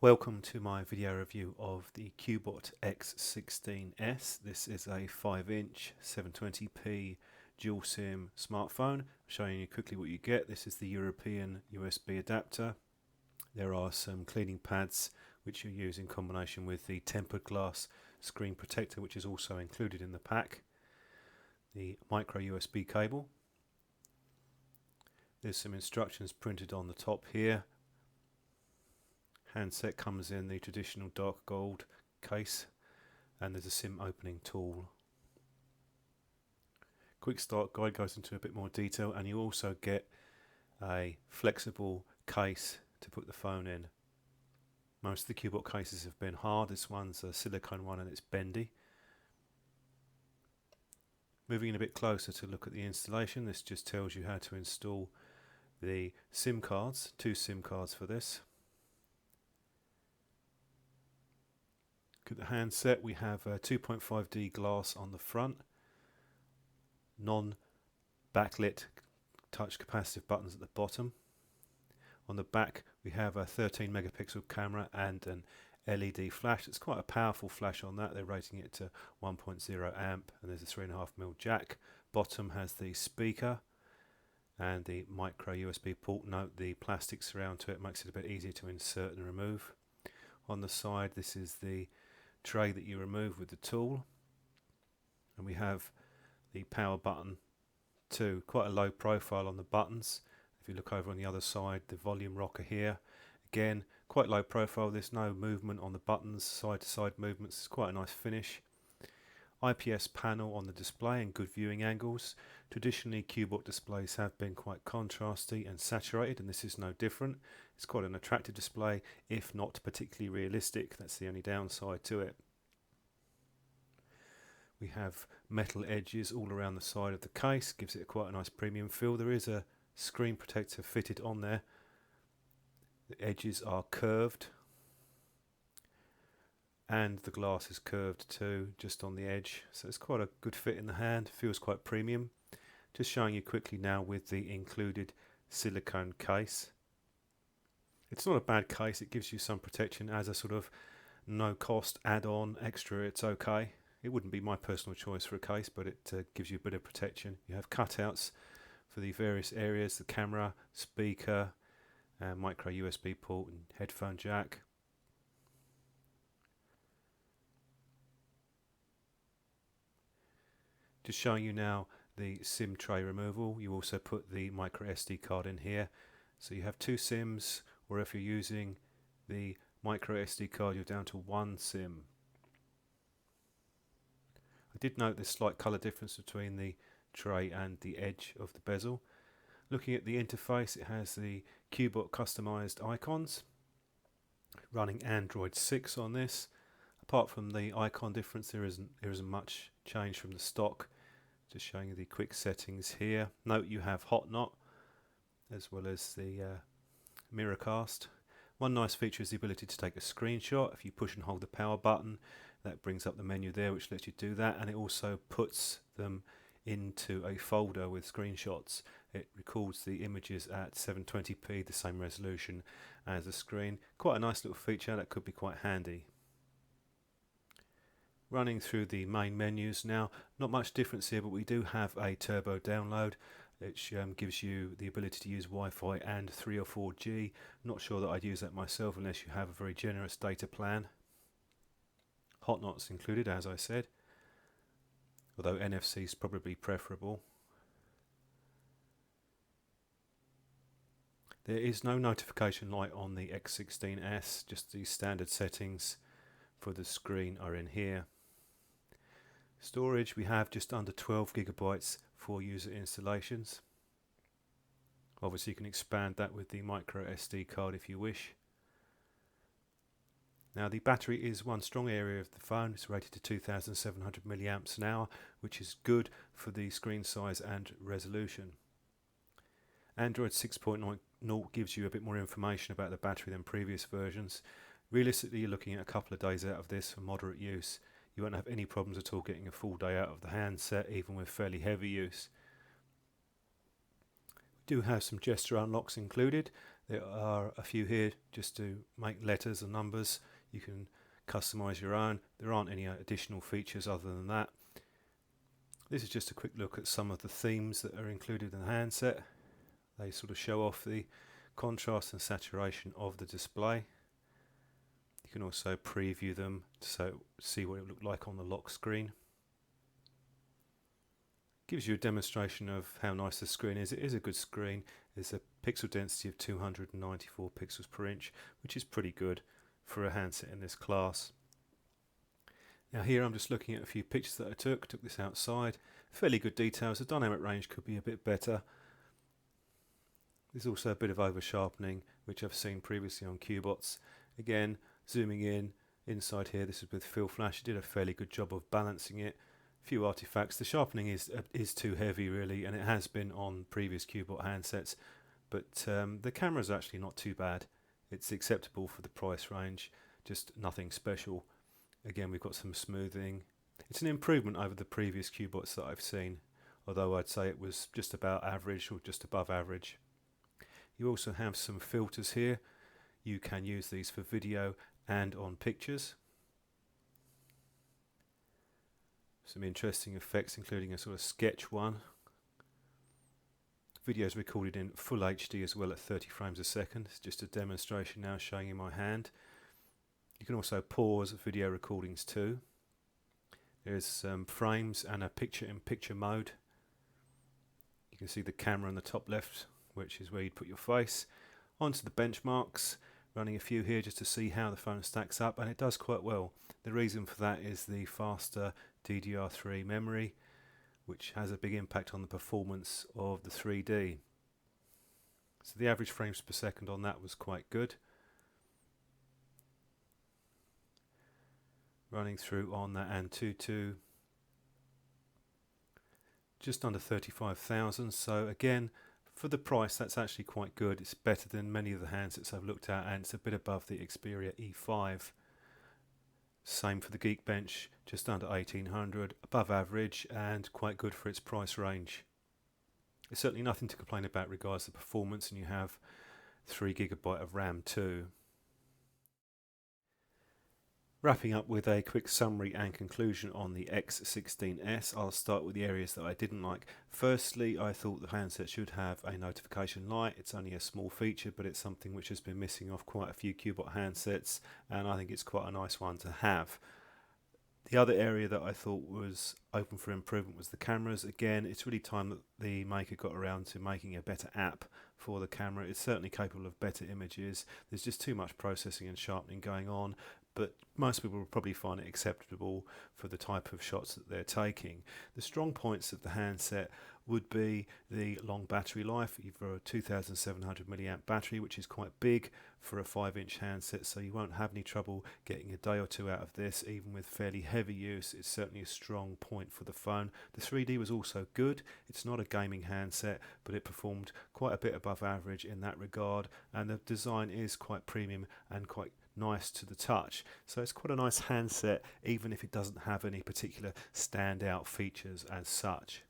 Welcome to my video review of the Cubot X16s. This is a 5-inch 720p dual SIM smartphone. I'm showing you quickly what you get. This is the European USB adapter. There are some cleaning pads which you use in combination with the tempered glass screen protector, which is also included in the pack. The micro USB cable. There's some instructions printed on the top here. Handset comes in the traditional dark gold case, and there's a SIM opening tool. Quick start guide goes into a bit more detail, and you also get a flexible case to put the phone in. Most of the Cubot cases have been hard. This one's a silicone one and it's bendy. Moving in a bit closer to look at the installation, this just tells you how to install the SIM cards, 2 SIM cards for this. Look at the handset. We have a 2.5D glass on the front, non-backlit touch capacitive buttons at the bottom. On the back we have a 13 megapixel camera and an LED flash. It's quite a powerful flash on that. They're rating it to 1.0 amp, and there's a 3.5mm jack. Bottom has the speaker and the micro USB port. Note the plastic surround to it makes it a bit easier to insert and remove. On the side, this is the tray that you remove with the tool, and we have the power button too. Quite a low profile on the buttons. If you look over on the other side, the volume rocker here, again quite low profile. There's no movement on the buttons, side to side movements. It's quite a nice finish. IPS panel on the display and good viewing angles. Traditionally Cubot displays have been quite contrasty and saturated, and this is no different. It's quite an attractive display, if not particularly realistic. That's the only downside to it. We have metal edges all around the side of the case, gives it quite a nice premium feel. There is a screen protector fitted on there. The edges are curved, and the glass is curved too, just on the edge, so it's quite a good fit in the hand. Feels quite premium. Just showing you quickly now with the included silicone case. It's not a bad case. It gives you some protection as a sort of no cost add-on extra. It's okay. It wouldn't be my personal choice for a case, but it gives you a bit of protection. You have cutouts for the various areas: the camera, speaker, micro USB port and headphone jack. Just showing you now the SIM tray removal. You also put the micro SD card in here, so you have 2 SIMs, or if you're using the micro SD card you're down to 1 SIM. I did note this slight colour difference between the tray and the edge of the bezel. Looking at the interface, it has the Cubot customized icons, running Android 6 on this. Apart from the icon difference, there isn't much change from the stock. Just showing you the quick settings here. Note you have hot knot as well as the mirror cast. One nice feature is the ability to take a screenshot. If you push and hold the power button, that brings up the menu there which lets you do that, and it also puts them into a folder with screenshots. It records the images at 720p, the same resolution as the screen. Quite a nice little feature that could be quite handy. Running through the main menus now, not much difference here, but we do have a turbo download which gives you the ability to use Wi-Fi and 3 or 4G. Not sure that I'd use that myself unless you have a very generous data plan. Hot knots included, as I said, although NFC is probably preferable. There is no notification light on the X16s, just the standard settings for the screen are in here. Storage, we have just under 12 gigabytes for user installations. Obviously you can expand that with the micro SD card if you wish. Now the battery is one strong area of the phone. It's rated to 2700 milliamps an hour, which is good for the screen size and resolution. Android 6.0 gives you a bit more information about the battery than previous versions. Realistically, you're looking at a couple of days out of this for moderate use. You won't have any problems at all getting a full day out of the handset, even with fairly heavy use. We do have some gesture unlocks included. There are a few here just to make letters and numbers. You can customize your own. There aren't any additional features other than that. This is just a quick look at some of the themes that are included in the handset. They sort of show off the contrast and saturation of the display. You can also preview them to see what it would look like on the lock screen. Gives you a demonstration of how nice the screen is. It is a good screen. There's a pixel density of 294 pixels per inch, which is pretty good for a handset in this class. Now here I'm just looking at a few pictures that I took this outside. Fairly good details. The dynamic range could be a bit better. There's also a bit of over sharpening, which I've seen previously on Cubots. Again, zooming in, inside here, this is with Fill Flash. It did a fairly good job of balancing it. Few artifacts. The sharpening is too heavy really, and it has been on previous Cubot handsets, but the camera is actually not too bad. It's acceptable for the price range, just nothing special. Again, we've got some smoothing. It's an improvement over the previous Cubots that I've seen, although I'd say it was just about average or just above average. You also have some filters here. You can use these for video and on pictures. Some interesting effects, including a sort of sketch one. Video is recorded in full HD as well at 30 frames a second. It's just a demonstration now showing in my hand. You can also pause video recordings too. There's some frames and a picture-in-picture mode. You can see the camera in the top left, which is where you'd put your face. Onto the benchmarks. Running a few here just to see how the phone stacks up, and it does quite well. The reason for that is the faster DDR3 memory, which has a big impact on the performance of the 3D. So the average frames per second on that was quite good. Running through on that Antutu, just under 35,000. So again, for the price, that's actually quite good. It's better than many of the handsets I've looked at, and it's a bit above the Xperia E5. Same for the Geekbench, just under 1800, above average and quite good for its price range. There's certainly nothing to complain about regards to performance, and you have 3GB of RAM too. Wrapping up with a quick summary and conclusion on the X16s, I'll start with the areas that I didn't like. Firstly, I thought the handset should have a notification light. It's only a small feature, but it's something which has been missing off quite a few Cubot handsets, and I think it's quite a nice one to have. The other area that I thought was open for improvement was the cameras. Again, it's really time that the maker got around to making a better app for the camera. It's certainly capable of better images. There's just too much processing and sharpening going on, but most people will probably find it acceptable for the type of shots that they're taking. The strong points of the handset would be the long battery life. You've got a 2700 milliamp battery, which is quite big for a 5-inch handset, so you won't have any trouble getting a day or two out of this, even with fairly heavy use. It's certainly a strong point for the phone. The 3D was also good. It's not a gaming handset, but it performed quite a bit above average in that regard, and the design is quite premium and quite nice to the touch. So it's quite a nice handset, even if it doesn't have any particular standout features as such.